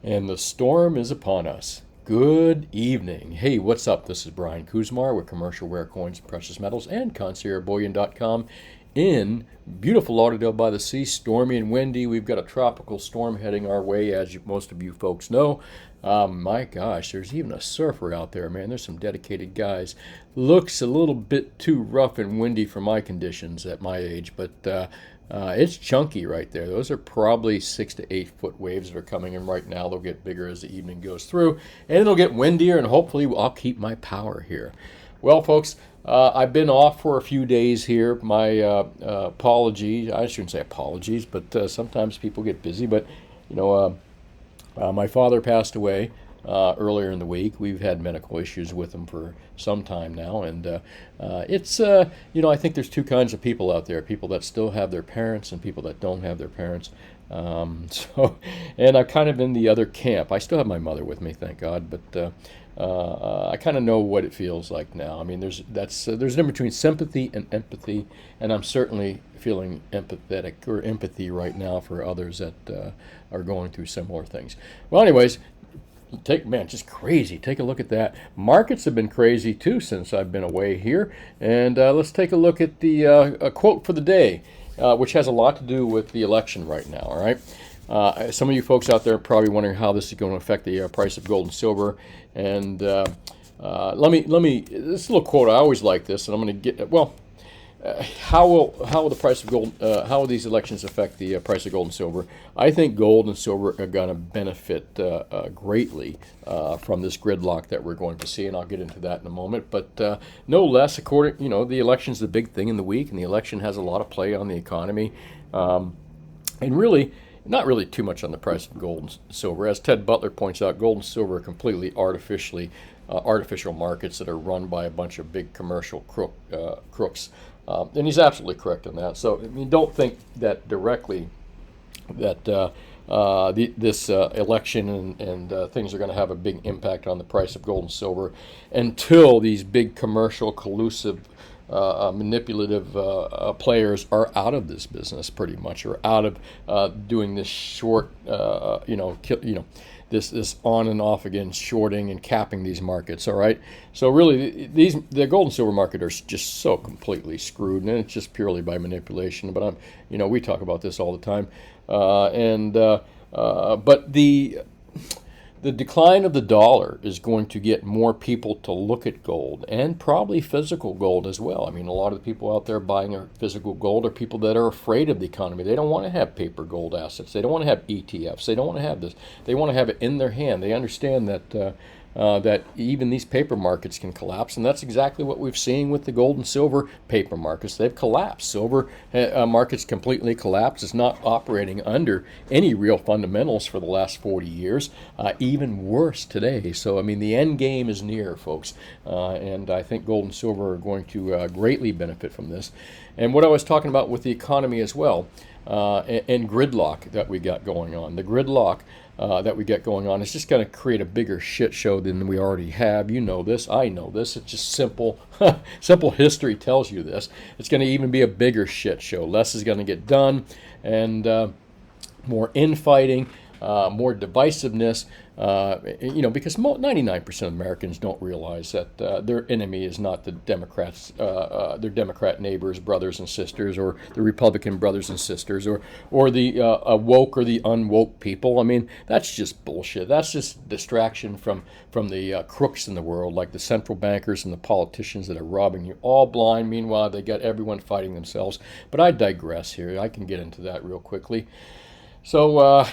And the storm is upon us. Good evening. Hey, what's up? This is Brian Kuzmar with Commercial Rare Coins and Precious Metals and Bullion.com in beautiful Lauderdale by the Sea, stormy and windy. We've got a tropical storm heading our way, as most of you folks know. My gosh, there's even a surfer out there, man. There's some dedicated guys. Looks a little bit too rough and windy for my conditions at my age, but it's chunky right there. Those are probably 6 to 8 foot waves that are coming in right now. They'll get bigger as the evening goes through, and it'll get windier, and hopefully I'll keep my power here. Well, folks, I've been off for a few days here. My apologies. I shouldn't say apologies, but sometimes people get busy. But, you know, my father passed away earlier in the week. We've had medical issues with him for some time now, and it's I think there's two kinds of people out there: people that still have their parents and people that don't have their parents. And I'm kind of in the other camp. I still have my mother with me, thank God, but I kind of know what it feels like now. I mean, there's a difference between sympathy and empathy, and I'm certainly feeling empathetic or empathy right now for others that are going through similar things. Well, anyways, just crazy. Take a look at that. Markets have been crazy too since I've been away here, and let's take a look at the a quote for the day, which has a lot to do with the election right now. All right. Some of you folks out there are probably wondering how this is going to affect the price of gold and silver. And let me. This little quote, I always like this, and I'm going to get. Well, how will the price of gold? How will these elections affect the price of gold and silver? I think gold and silver are going to benefit greatly from this gridlock that we're going to see, and I'll get into that in a moment. But no less, the election's the big thing in the week, and the election has a lot of play on the economy, and really. Not really too much on the price of gold and silver. As Ted Butler points out, gold and silver are completely artificial markets that are run by a bunch of big commercial crooks. And he's absolutely correct on that. So, I mean, don't think that directly that this election and things are going to have a big impact on the price of gold and silver until these big commercial, collusive, manipulative players are out of this business, pretty much, or out of doing this short, this on and off again shorting and capping these markets. All right, so really, the gold and silver market are just so completely screwed, and it's just purely by manipulation. But we talk about this all the time, but the decline of the dollar is going to get more people to look at gold, and probably physical gold as well. I mean, a lot of the people out there buying physical gold are people that are afraid of the economy. They don't want to have paper gold assets. They don't want to have ETFs. They don't want to have this. They want to have it in their hand. They understand that that even these paper markets can collapse, and that's exactly what we've seen with the gold and silver paper markets. They've collapsed. Silver markets completely collapsed. It's not operating under any real fundamentals for the last 40 years, even worse today. So, I mean, the end game is near, folks, and I think gold and silver are going to greatly benefit from this. And what I was talking about with the economy as well, and gridlock that we got going on. The gridlock that we get going on is just going to create a bigger shit show than we already have. You know this. I know this. It's just simple. Simple history tells you this. It's going to even be a bigger shit show. Less is going to get done, and more infighting, more divisiveness. Because 99% of Americans don't realize that their enemy is not the Democrats, their Democrat neighbors, brothers and sisters, or the Republican brothers and sisters, or the woke or the unwoke people. I mean, that's just bullshit. That's just distraction from the crooks in the world, like the central bankers and the politicians that are robbing you all blind. Meanwhile, they got everyone fighting themselves. But I digress here. I can get into that real quickly. So,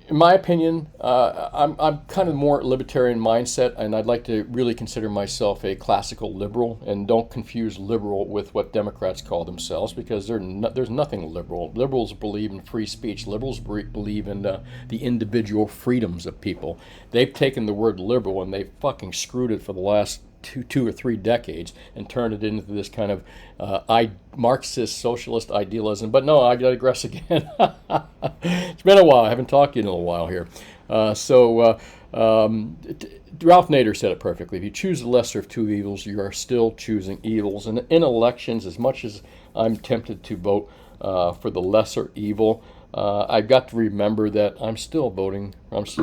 in my opinion, I'm kind of more libertarian mindset, and I'd like to really consider myself a classical liberal. And don't confuse liberal with what Democrats call themselves, because there's nothing liberal. Liberals believe in free speech. Liberals believe in the individual freedoms of people. They've taken the word liberal and they've fucking screwed it for the last two or three decades and turned it into this kind of Marxist socialist idealism. But no, I digress again. It's been a while. I haven't talked to you in a little while here. Ralph Nader said it perfectly. If you choose the lesser of two evils, you are still choosing evils. And in elections, as much as I'm tempted to vote for the lesser evil, I've got to remember that I'm still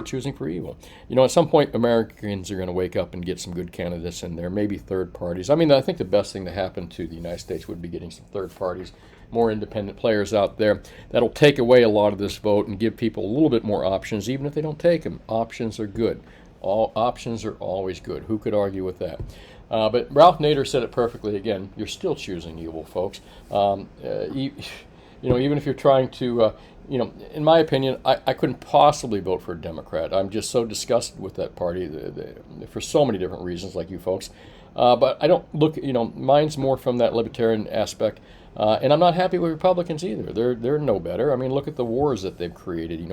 choosing for evil. At some point, Americans are going to wake up and get some good candidates in there, maybe third parties. I mean, I think the best thing to happen to the United States would be getting some third parties, more independent players out there that'll take away a lot of this vote and give people a little bit more options, even if they don't take them. Options are good. All options are always good. Who could argue with that? But Ralph Nader said it perfectly. Again, you're still choosing evil, folks. Even if you're trying to, in my opinion, I couldn't possibly vote for a Democrat. I'm just so disgusted with that party for so many different reasons, like you folks. But I don't look, mine's more from that libertarian aspect. And I'm not happy with Republicans either. They're no better. I mean, look at the wars that they've created.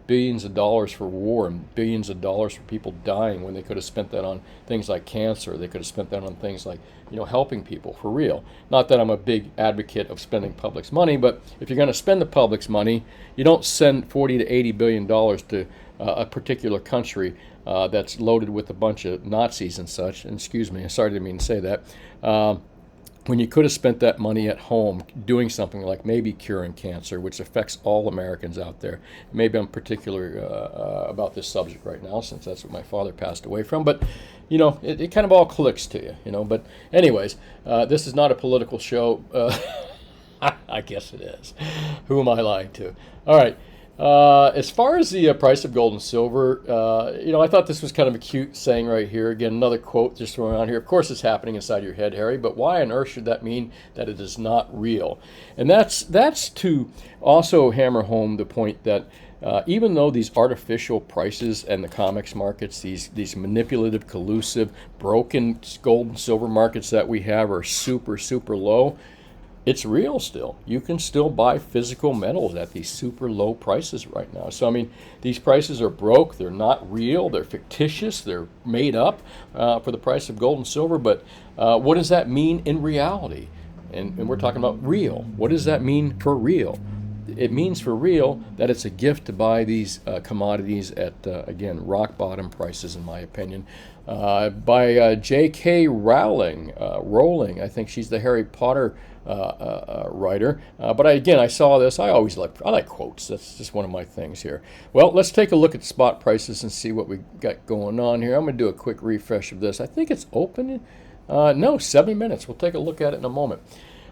Billions of dollars for war and billions of dollars for people dying when they could have spent that on things like cancer. They could have spent that on things like, helping people for real. Not that I'm a big advocate of spending public's money, but if you're going to spend the public's money, you don't send 40 to 80 billion dollars to a particular country that's loaded with a bunch of Nazis and such. And excuse me, sorry, I didn't mean to say that. When you could have spent that money at home doing something like maybe curing cancer, which affects all Americans out there. Maybe I'm particular about this subject right now, since that's what my father passed away from. But, it kind of all clicks to you, But anyways, this is not a political show. I guess it is. Who am I lying to? All right. As far as the price of gold and silver, I thought this was kind of a cute saying right here. Again, another quote just thrown out here. Of course, it's happening inside your head, Harry, but why on earth should that mean that it is not real? And that's to also hammer home the point that even though these artificial prices and the comics markets, these manipulative, collusive, broken gold and silver markets that we have are super, super low, it's real still. You can still buy physical metals at these super low prices right now. So, I mean, these prices are broke. They're not real. They're fictitious. They're made up for the price of gold and silver. But what does that mean in reality? And we're talking about real. What does that mean for real? It means for real that it's a gift to buy these commodities at, again, rock bottom prices, in my opinion. By J.K. Rowling. I think she's the Harry Potter writer. But I saw this. I like quotes. That's just one of my things here. Well, let's take a look at spot prices and see what we got going on here. I'm going to do a quick refresh of this. I think it's open. No, 70 minutes. We'll take a look at it in a moment.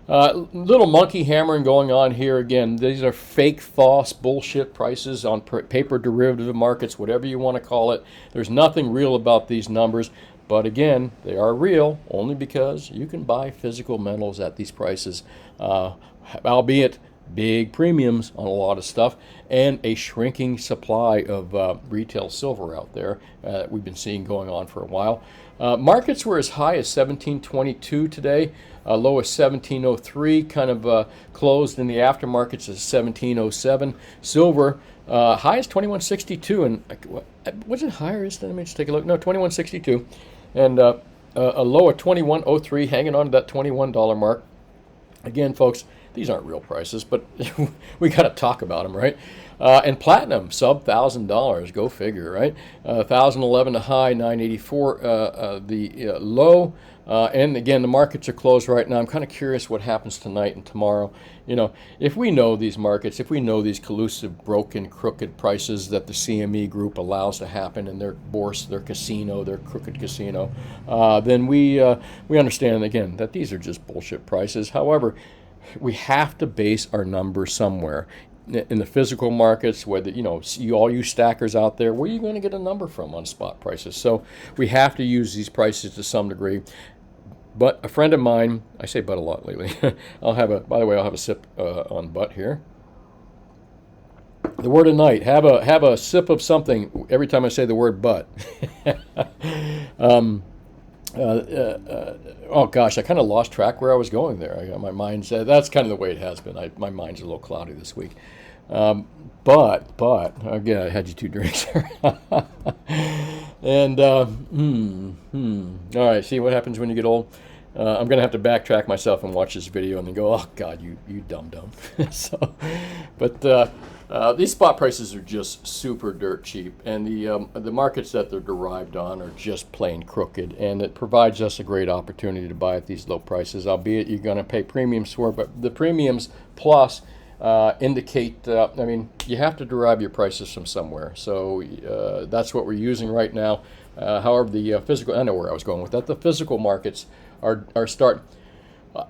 Little monkey hammering going on here again. These are fake, false, bullshit prices on paper derivative markets, whatever you want to call it. There's nothing real about these numbers. But again, they are real only because you can buy physical metals at these prices, albeit big premiums on a lot of stuff, and a shrinking supply of retail silver out there that we've been seeing going on for a while. Markets were as high as 1722 today, low as 1703, kind of closed in the aftermarkets as 1707. Silver high as 2162, and was it higher? Let me just take a look. No, 2162. And a low of 21.03, hanging on to that $21 mark. Again, folks, these aren't real prices, but we got to talk about them, right? And platinum, sub $1,000, go figure, right? 1,011 the high, 984 the low. And again, the markets are closed right now. I'm kind of curious what happens tonight and tomorrow. If we know these markets, if we know these collusive, broken, crooked prices that the CME group allows to happen in their bourse, their casino, their crooked casino, then we understand, again, that these are just bullshit prices. However, we have to base our numbers somewhere. In the physical markets, whether all you stackers out there, where are you going to get a number from on spot prices? So we have to use these prices to some degree. But a friend of mine, I say but a lot lately. I'll have a sip on butt here. The word of night. Have a sip of something every time I say the word but. Oh gosh, I kind of lost track where I was going there. My mind's that's kind of the way it has been. My mind's a little cloudy this week. But again, I had you 2 drinks. And all right, see what happens when you get old. I'm gonna have to backtrack myself and watch this video and then go, oh God, you dum. But these spot prices are just super dirt cheap, and the markets that they're derived on are just plain crooked, and it provides us a great opportunity to buy at these low prices, albeit you're going to pay premiums for it, but the premiums plus indicate, I mean, you have to derive your prices from somewhere. So that's what we're using right now. However, the physical, I know where I was going with that. The physical markets are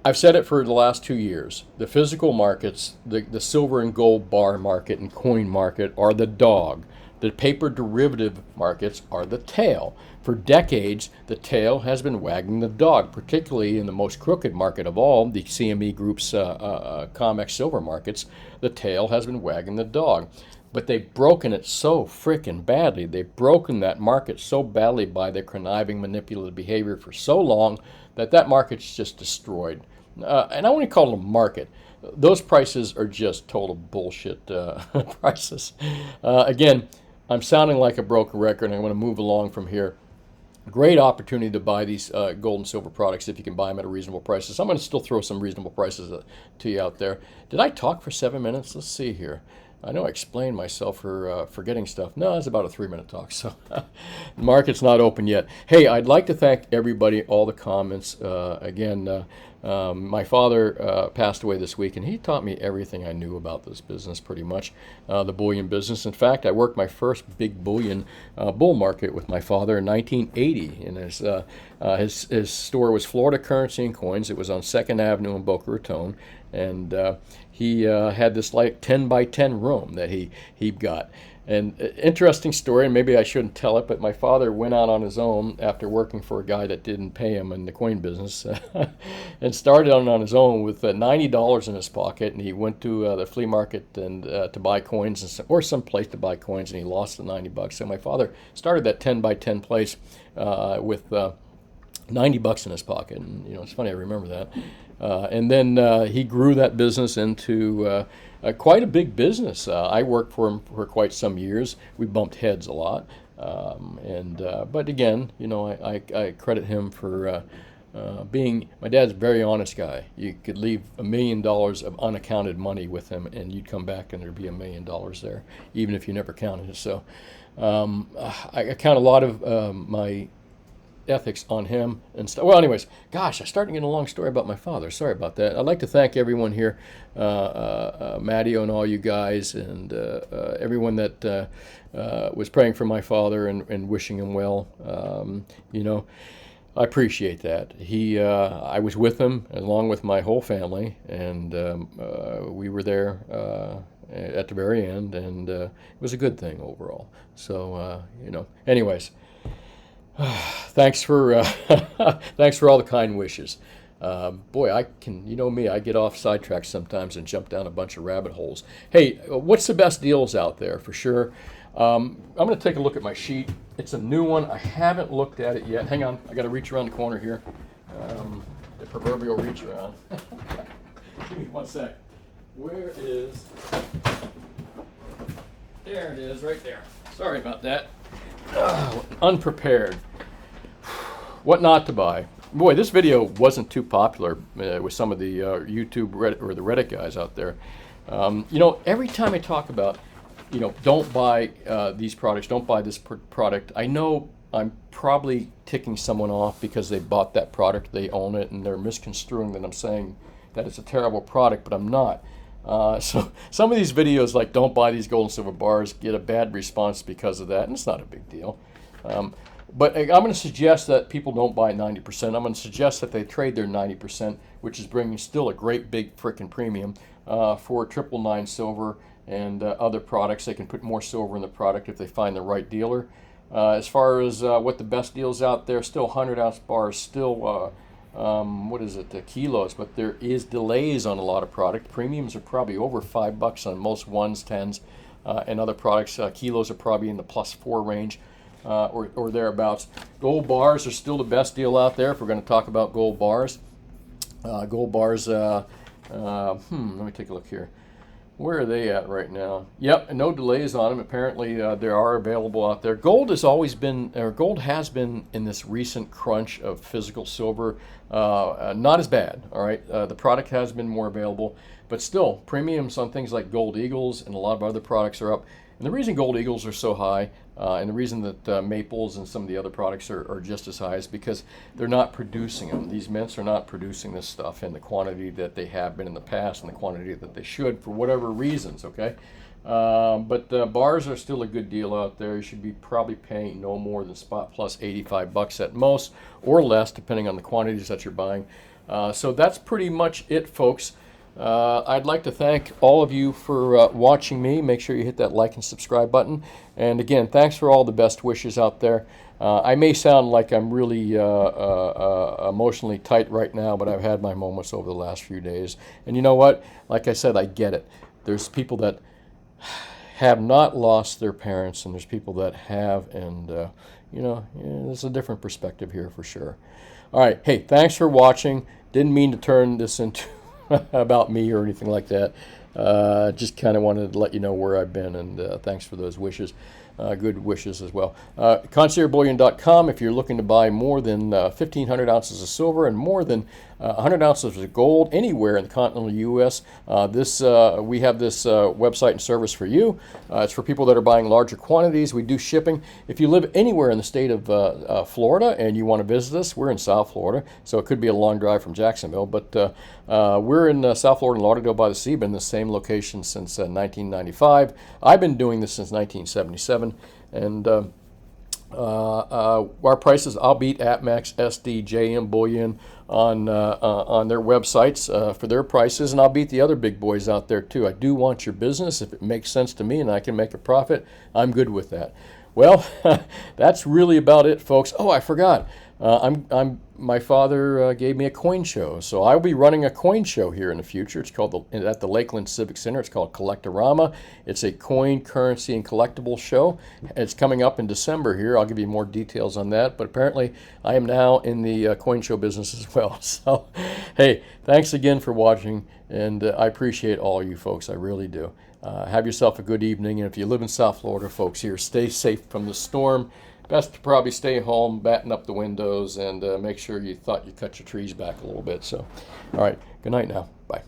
I've said it for the last 2 years. The physical markets, the silver and gold bar market and coin market are the dog. The paper derivative markets are the tail. For decades, the tail has been wagging the dog, particularly in the most crooked market of all, the CME Group's COMEX silver markets. The tail has been wagging the dog. But they've broken it so frickin' badly. They've broken that market so badly by their conniving, manipulative behavior for so long that market's just destroyed. And I wouldn't call it a market. Those prices are just total bullshit prices. Again, I'm sounding like a broken record, and I want to move along from here. Great opportunity to buy these gold and silver products if you can buy them at a reasonable prices. I'm going to still throw some reasonable prices to you out there. Did I talk for 7 minutes? Let's see here. I know I explained myself for forgetting stuff. No, it's about a 3-minute talk, so the market's not open yet. Hey, I'd like to thank everybody, all the comments. Again, my father passed away this week, and he taught me everything I knew about this business, pretty much, the bullion business. In fact, I worked my first big bullion bull market with my father in 1980, and his store was Florida Currency and Coins. It was on 2nd Avenue in Boca Raton, and he had this like 10 by 10 room that he got. And interesting story, and maybe I shouldn't tell it, but my father went out on his own after working for a guy that didn't pay him in the coin business and started on his own with $90 in his pocket, and he went to the flea market and to buy coins or some place to buy coins, and he lost the $90. So my father started that 10 by 10 place with $90 in his pocket, and it's funny, I remember that. And then he grew that business into quite a big business. I worked for him for quite some years. We bumped heads a lot, but again, I credit him for being. My dad's a very honest guy. You could leave $1 million of unaccounted money with him, and you'd come back and there'd be $1 million there, even if you never counted it. So I count a lot of my ethics on him and stuff. Well, anyways, gosh, I started getting a long story about my father. Sorry about that. I'd like to thank everyone here, Matteo and all you guys, and everyone that was praying for my father and wishing him well. I appreciate that. I was with him along with my whole family, and we were there at the very end, and it was a good thing overall. So, anyways. Thanks for all the kind wishes. Boy, I can, me, I get off sidetracked sometimes and jump down a bunch of rabbit holes. Hey, what's the best deals out there for sure? I'm going to take a look at my sheet. It's a new one. I haven't looked at it yet. Hang on, I got to reach around the corner here. The proverbial reach around. Give me 1 sec. Where is? There it is, right there. Sorry about that. Unprepared. What not to buy. Boy, this video wasn't too popular with some of the YouTube Reddit, or the Reddit guys out there. Every time I talk about, don't buy these products, don't buy this product, I know I'm probably ticking someone off because they bought that product, they own it, and they're misconstruing that I'm saying that it's a terrible product, but I'm not. So some of these videos, like don't buy these gold and silver bars, get a bad response because of that, and it's not a big deal. But I'm going to suggest that people don't buy 90%. I'm going to suggest that they trade their 90%, which is bringing still a great big frickin' premium for 999 silver and other products. They can put more silver in the product if they find the right dealer. As far as what the best deals out there, still 100-ounce bars, still kilos, but there is delays on a lot of product. Premiums are probably over $5 on most 1s, 10s, and other products. Kilos are probably in the +4 range or thereabouts. Gold bars are still the best deal out there if we're going to talk about gold bars. Let me take a look here. Where are they at right now? Yep, no delays on them. Apparently, they are available out there. Gold has been in this recent crunch of physical silver, not as bad. All right, the product has been more available. but still, premiums on things like Gold Eagles and a lot of other products are up. And the reason Gold Eagles are so high, and the reason that Maples and some of the other products are just as high, is because they're not producing them. These mints are not producing this stuff in the quantity that they have been in the past and the quantity that they should for whatever reasons, okay? But bars are still a good deal out there. You should be probably paying no more than spot plus 85 bucks at most, or less, depending on the quantities that you're buying. So that's pretty much it, folks. I'd like to thank all of you for watching me. Make sure you hit that like and subscribe button. And again, thanks for all the best wishes out there. I may sound like I'm really emotionally tight right now, but I've had my moments over the last few days. And you know what? Like I said, I get it. There's people that have not lost their parents, and there's people that have, and you know, there's a different perspective here for sure. All right, hey, thanks for watching. Didn't mean to turn this into about me or anything like that. Just kind of wanted to let you know where I've been, and thanks for those wishes. Good wishes as well. ConciergeBullion.com if you're looking to buy more than 1,500 ounces of silver and more than 100 ounces of gold anywhere in the continental U.S. We have this website and service for you. It's for people that are buying larger quantities. We do shipping. If you live anywhere in the state of Florida and you want to visit us, we're in South Florida, so it could be a long drive from Jacksonville, but we're in South Florida and Lauderdale by the Sea. Been in the same location since 1995. I've been doing this since 1977. And our prices, I'll beat APMEX, SD, JM Bullion on their websites for their prices, and I'll beat the other big boys out there too. I do want your business. If it makes sense to me and I can make a profit, I'm good with that. Well, that's really about it, folks. Oh, I forgot. My father gave me a coin show, so I'll be running a coin show here in the future. It's called at the Lakeland Civic Center. It's called Collectorama. It's a coin, currency, and collectible show. It's coming up in December here. I'll give you more details on that. But apparently, I am now in the coin show business as well. So, hey, thanks again for watching, and I appreciate all you folks. I really do. Have yourself a good evening, and if you live in South Florida, folks, here, stay safe from the storm. Best to probably stay home, batten up the windows, and make sure you cut your trees back a little bit. So, all right, good night now. Bye.